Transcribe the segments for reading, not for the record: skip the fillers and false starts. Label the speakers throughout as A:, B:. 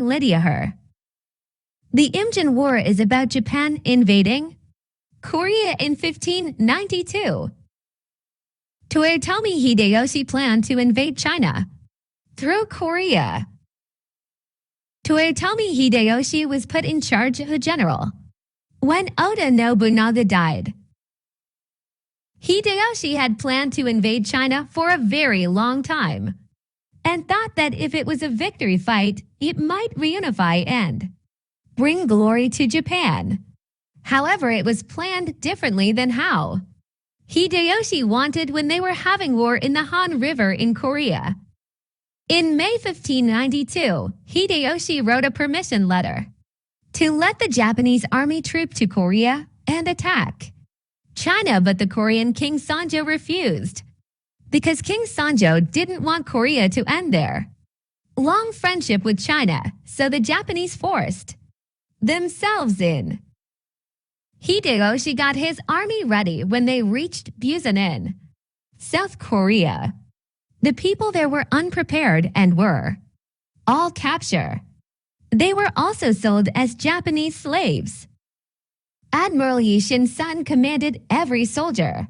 A: Lydia her. The Imjin War is about Japan invading Korea in 1592. Toyotomi Hideyoshi planned to invade China through Korea. Toyotomi Hideyoshi was put in charge of a general when Oda Nobunaga died. Hideyoshi had planned to invade China for a very long time and thought that if it was a victory fight, it might reunify and bring glory to Japan. However, it was planned differently than how Hideyoshi wanted when they were having war in the Han River in Korea. In May 1592, Hideyoshi wrote a permission letter to let the Japanese army troop to Korea and attack China, but the Korean King Sanjo refused because King Sanjo didn't want Korea to end their long friendship with China, so the Japanese forced themselves in. Hideyoshi got his army ready when they reached Busan in South Korea. The people there were unprepared and were all captured. They were also sold as Japanese slaves. Admiral Yishin's son commanded every soldier.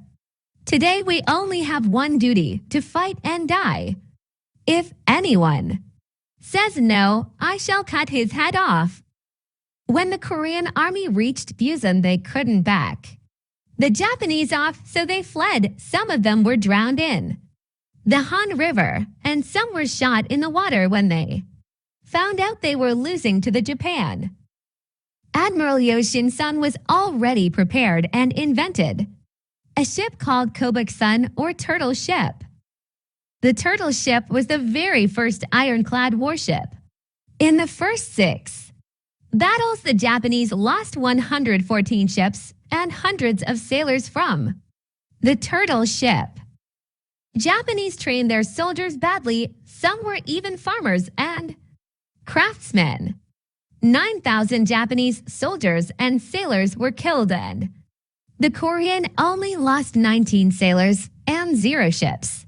A: Today we only have one duty, to fight and die. If anyone says no, I shall cut his head off. When the Korean army reached Busan, they couldn't back the Japanese off, so they fled. Some of them were drowned in the Han River, and some were shot in the water when they found out they were losing to the Japan. Admiral Yoshin's son was already prepared and invented a ship called Kobuk-sun, or turtle ship. The turtle ship was the very first ironclad warship. In the first 6 battles, the Japanese lost 114 ships and hundreds of sailors from the turtle ship. Japanese trained their soldiers badly. Some were even farmers and craftsmen. 9,000 Japanese soldiers and sailors were killed, and the Korean only lost 19 sailors and 0 ships.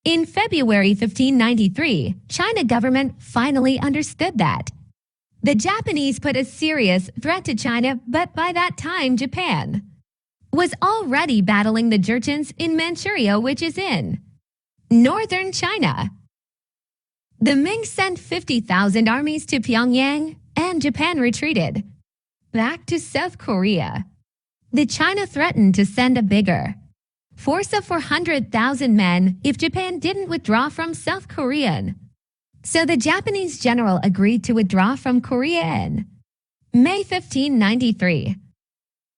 A: In February 1593, China government finally understood that the Japanese put a serious threat to China, but by that time Japan was already battling the Jurchens in Manchuria, which is in northern China. The Ming sent 50,000 armies to Pyongyang, and Japan retreated back to South Korea. The China threatened to send a bigger force of 400,000 men if Japan didn't withdraw from South Korea. So the Japanese general agreed to withdraw from Korea in May 1593.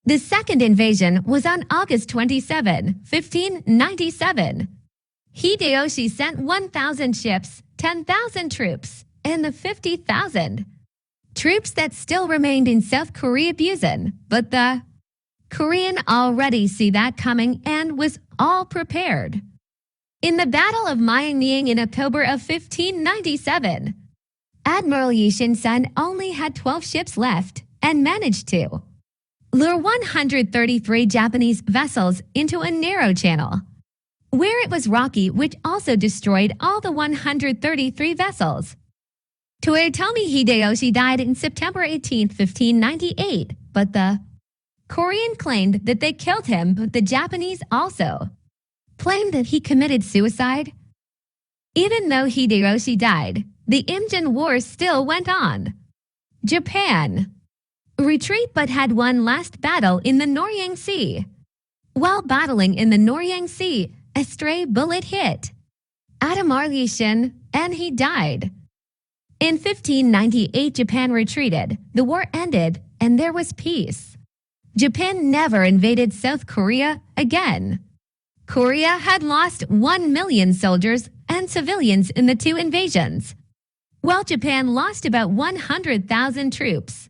A: The second invasion was on August 27, 1597. Hideyoshi sent 1,000 ships, 10,000 troops, and the 50,000 troops that still remained in South Korea Busan, but the Korean already see that coming and was all prepared. In the Battle of Myeongnyang in October of 1597, Admiral Yishin's son only had 12 ships left and managed to lure 133 Japanese vessels into a narrow channel, where it was rocky, which also destroyed all the 133 vessels. Toyotomi Hideyoshi died in September 18, 1598, but the Korean claimed that they killed him, but the Japanese also claimed that he committed suicide. Even though Hideyoshi died, the Imjin War still went on. Japan retreat but had one last battle in the Noryang Sea. While battling in the Noryang Sea, a stray bullet hit Admiral Yishin, and he died. In 1598, Japan retreated, the war ended, and there was peace. Japan never invaded South Korea again. Korea had lost 1 million soldiers and civilians in the 2 invasions, while Japan lost about 100,000 troops.